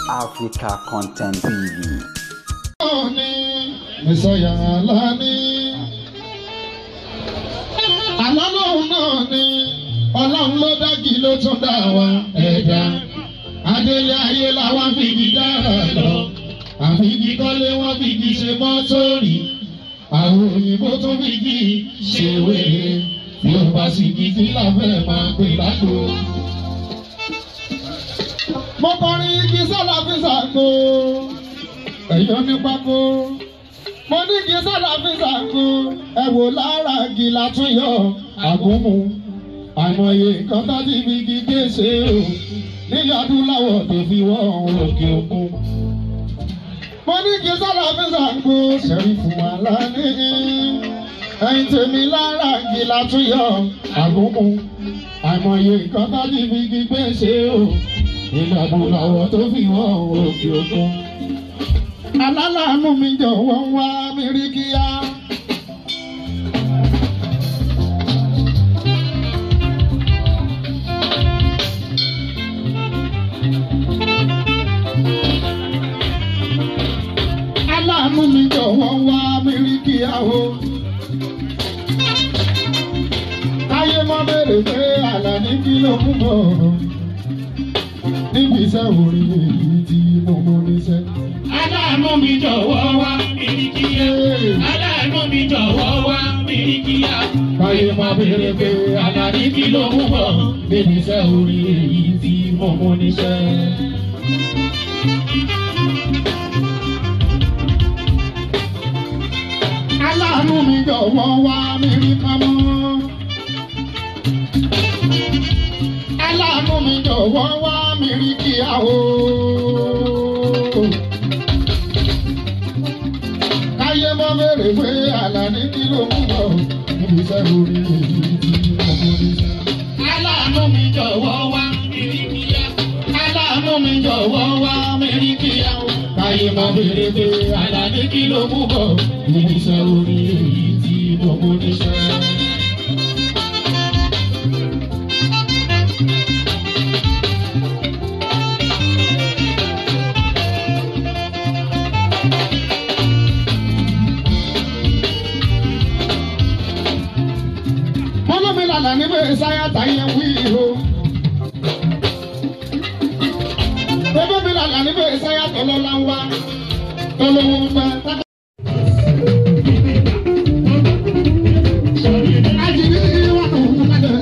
Africa Content TV. Messiah Alani. Alọ́lọ́hun náà ni Ọlọ́run ló dági ló tún dá wa ẹ̀dá. Adélé ayé làwọn fìdí dára lọ. Àfìdí kọ́lé wọ́n fìdí ṣe mọ́tòrì. Àwọn òyìnbó tún fìdí ṣe wèrè. Yorùbá sì kìkì láfẹ́ máa pè lágbo. Mo kọrin igi sọ́la fi ṣàgbo. Ẹ̀yọ́ ní pákó. Mo ní igi sọ́la fi ṣàgbo. Ẹ wò lára igi látúnyọ̀ àgúnmu. Àìmọye nǹkan tó ti fi igi gé ṣe o. Nílẹ̀ adúláwọ̀ tó fi wọ́ òkè òkun. Mo ní igi sọ́la fi ṣàgbo. Ṣẹ̀rífù Àlàní. Ẹ̀yin tèmi lára igi látúnyọ̀ àgúnmu. Àìmọye nǹkan tó ti fi igi gbé ṣe o. Nílẹ̀ adúláwọ̀ tó fi wọ́ òkè òkun. Alálàánú mi jọ̀wọ́ wá mi rí kíá. Aláàánú mi jọ̀wọ́ wá mi rí kíá o. Káyé mọ́ bèrè pé Àlàní kí ló mú bọ̀ níbi iṣẹ́ orin èyí tí mo mú níṣẹ́. Aláàánú mi jọ̀wọ́ wá mílíkìyà. Aláàánú mi jọ̀wọ́ wá mílíkìyà. Káyé máa béèrè pé Àlàní kí ló mú bọ̀ níbi iṣẹ́ orin èyí tí mo mú níṣẹ́. Aláàánú mi jọ̀wọ́ wá mi rí pamọ́. Aláàánú mi jọ̀wọ́ wá mi rí kíá o. Káyé mọ́ bèrè pé Àlàní kí ló mú bọ̀ níbi iṣẹ́ orí èyí tí mo mú níṣẹ́. Aláàánú mi jọ̀wọ́ wá mílíkìyà. Aláàánú mi jọ̀wọ́ wá mílíkìyà. Káyé mọ́ bèrè pé Àlàní kí ló mú bọ̀ níbi iṣẹ́ orí èyí tí mo mú níṣẹ́. Àlàní bẹ́ẹ̀ sáyà táyé wí o. Bébí mi Àlàní bẹ́ẹ̀ sáyà tọ́lọ́lá ń wá tọ́lọ́wọ́ ń bá. Àjìní wà ní òkú kalẹ̀.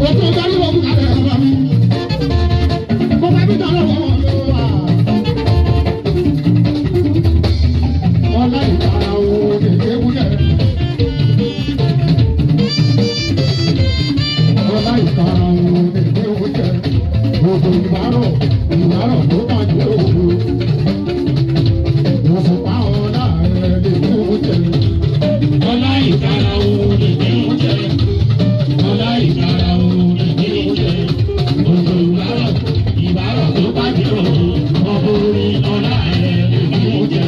Òkú darí òkú kalẹ̀ ọ̀rọ̀ mi. Mo bá bí dáná wọ̀ wọ́n ló wà. Ọlá ìtara wo kékeré wúyẹ̀. Ìkàrà òun èdè oúnjẹ, gbogbo ìbárọ̀ ló máa jẹ́ òru. Òṣùpá ọ̀la rẹ̀ lè dé oúnjẹ. Ọlá ìkàrà òun èdè oúnjẹ. Ọlá ìkàrà òun èdè oúnjẹ. Gbogbo ìbárọ̀ ló máa jẹ́ òru. Ọ̀bọ̀ orí ọlá rẹ̀ lè dé oúnjẹ.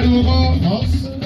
ariwo kọ́.